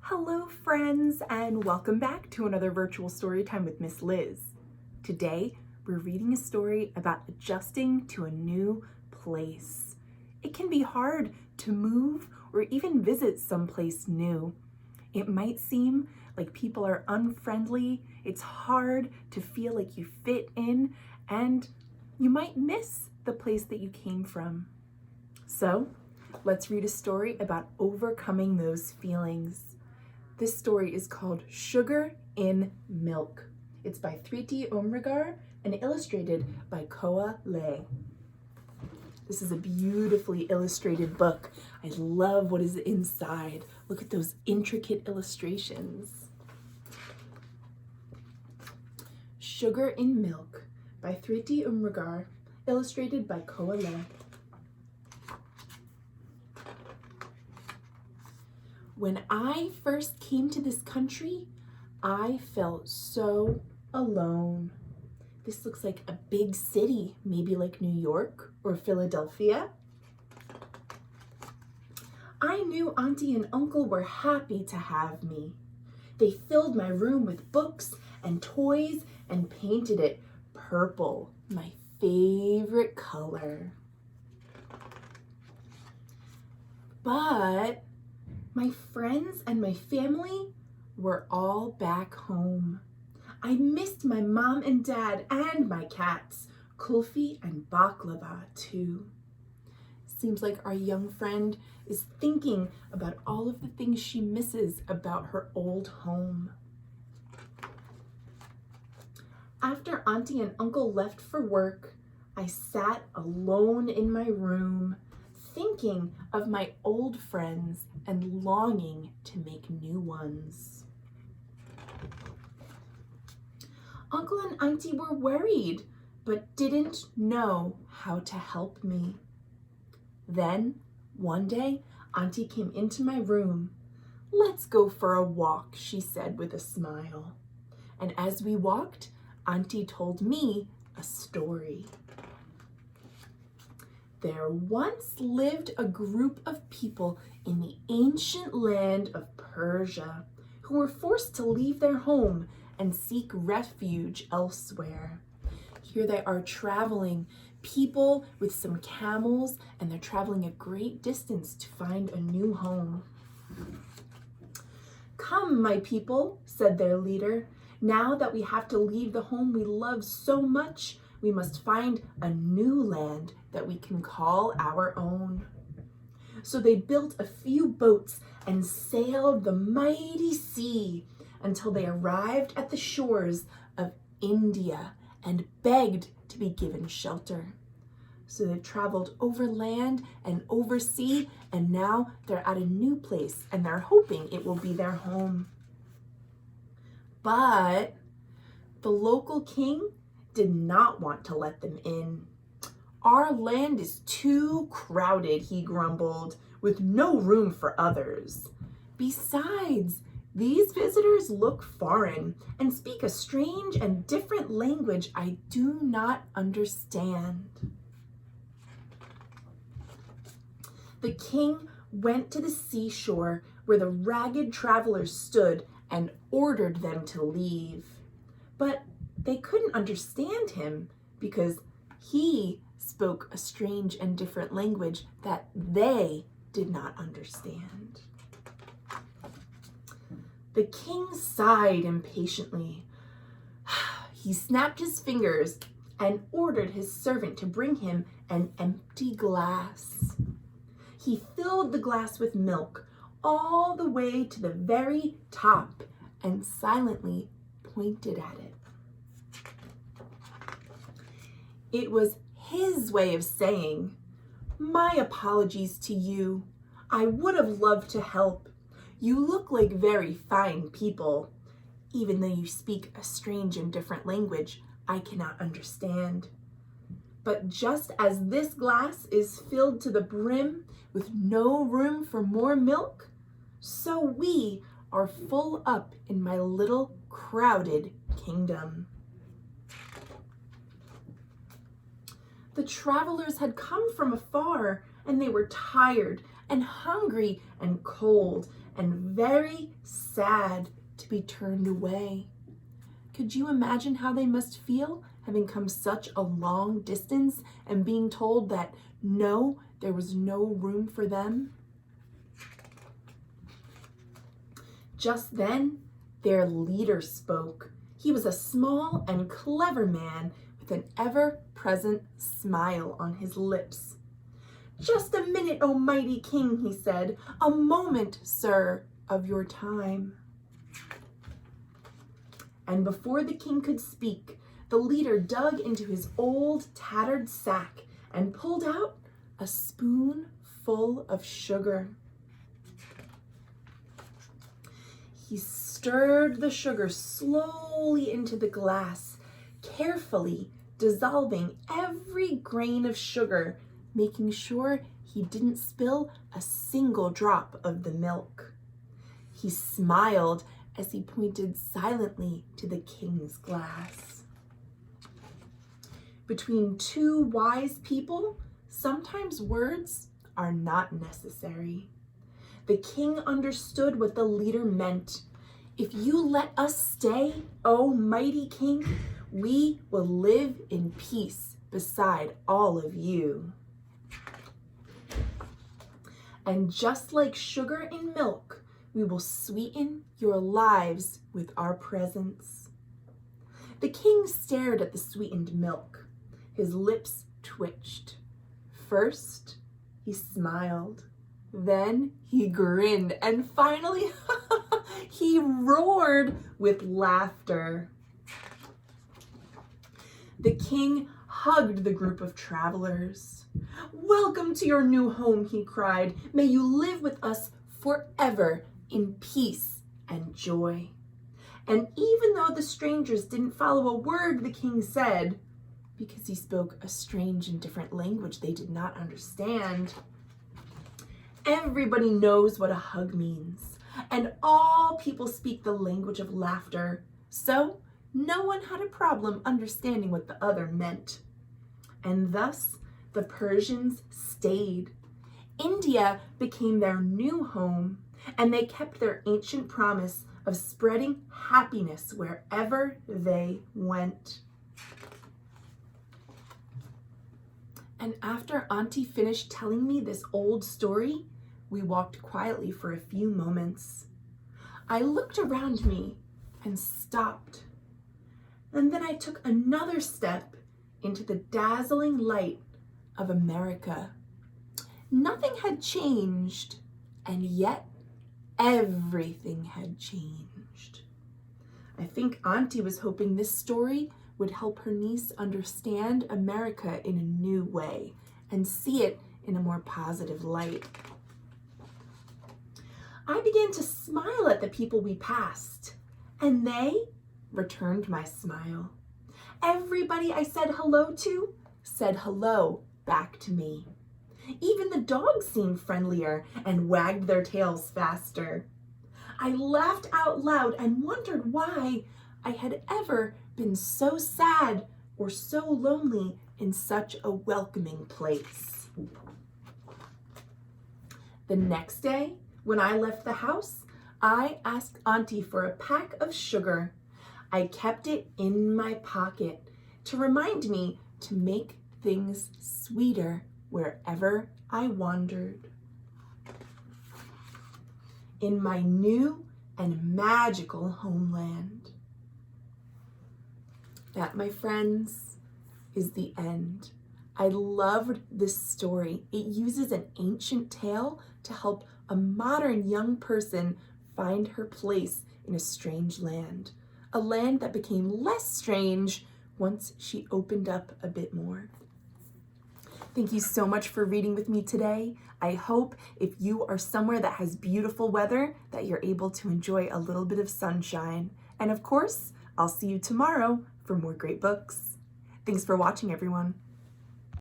Hello friends, and welcome back to another virtual story time with Miss Liz. Today we're reading a story about adjusting to a new place. It can be hard to move or even visit someplace new. It might seem like people are unfriendly, it's hard to feel like you fit in, and you might miss the place that you came from. So let's read a story about overcoming those feelings. This story is called Sugar in Milk. It's by Thrity Umrigar and illustrated by Khoa. This is a beautifully illustrated book. I love what is inside. Look at those intricate illustrations. Sugar in Milk by Thrity Umrigar, illustrated by Khoa. When I first came to this country, I felt so alone. This looks like a big city, maybe like New York or Philadelphia. I knew Auntie and Uncle were happy to have me. They filled my room with books and toys and painted it purple, my favorite color. But my friends and my family were all back home. I missed my mom and dad and my cats, Kulfi and Baklava too. Seems like our young friend is thinking about all of the things she misses about her old home. After Auntie and Uncle left for work, I sat alone in my room, thinking of my old friends and longing to make new ones. Uncle and Auntie were worried, but didn't know how to help me. Then, one day, Auntie came into my room. "Let's go for a walk," she said with a smile. And as we walked, Auntie told me a story. There once lived a group of people in the ancient land of Persia who were forced to leave their home and seek refuge elsewhere. Here they are traveling, people with some camels, and they're traveling a great distance to find a new home. "Come, my people," said their leader. "Now that we have to leave the home we love so much, we must find a new land that we can call our own." So they built a few boats and sailed the mighty sea until they arrived at the shores of India and begged to be given shelter. So they traveled over land and over sea, and now they're at a new place and they're hoping it will be their home. But the local king did not want to let them in. "Our land is too crowded," he grumbled, "with no room for others. Besides, these visitors look foreign and speak a strange and different language I do not understand." The king went to the seashore where the ragged travelers stood and ordered them to leave. But they couldn't understand him because he spoke a strange and different language that they did not understand. The king sighed impatiently. He snapped his fingers and ordered his servant to bring him an empty glass. He filled the glass with milk all the way to the very top and silently pointed at it. It was his way of saying, "My apologies to you. I would have loved to help. You look like very fine people, even though you speak a strange and different language I cannot understand. But just as this glass is filled to the brim with no room for more milk, so we are full up in my little crowded kingdom." The travelers had come from afar, and they were tired and hungry and cold, and very sad to be turned away. Could you imagine how they must feel, having come such a long distance and being told that no, there was no room for them? Just then, their leader spoke. He was a small and clever man with an ever-present smile on his lips. "Just a minute, O mighty king," he said. "A moment, sir, of your time." And before the king could speak, the leader dug into his old tattered sack and pulled out a spoonful of sugar. He stirred the sugar slowly into the glass, carefully dissolving every grain of sugar, making sure he didn't spill a single drop of the milk. He smiled as he pointed silently to the king's glass. Between two wise people, sometimes words are not necessary. The king understood what the leader meant. "If you let us stay, O mighty king, we will live in peace beside all of you." And just like sugar in milk, we will sweeten your lives with our presence. The king stared at the sweetened milk. His lips twitched. First, he smiled. Then he grinned. And finally, he roared with laughter. The king hugged the group of travelers. "Welcome to your new home," he cried. "May you live with us forever in peace and joy." And even though the strangers didn't follow a word the king said, because he spoke a strange and different language they did not understand, everybody knows what a hug means, and all people speak the language of laughter, so no one had a problem understanding what the other meant. And thus the Persians stayed. India became their new home, and they kept their ancient promise of spreading happiness wherever they went. And after Auntie finished telling me this old story, we walked quietly for a few moments. I looked around me and stopped. And then I took another step into the dazzling light of America. Nothing had changed, and yet everything had changed. I think Auntie was hoping this story would help her niece understand America in a new way and see it in a more positive light. I began to smile at the people we passed, and they returned my smile. Everybody I said hello to said hello back to me. Even the dogs seemed friendlier and wagged their tails faster. I laughed out loud and wondered why I had ever been so sad or so lonely in such a welcoming place. The next day, when I left the house, I asked Auntie for a pack of sugar. I kept it in my pocket to remind me to make things sweeter wherever I wandered. In my new and magical homeland. That, my friends, is the end. I loved this story. It uses an ancient tale to help a modern young person find her place in a strange land. A land that became less strange once she opened up a bit more. Thank you so much for reading with me today. I hope if you are somewhere that has beautiful weather, that you're able to enjoy a little bit of sunshine. And of course, I'll see you tomorrow for more great books. Thanks for watching, everyone.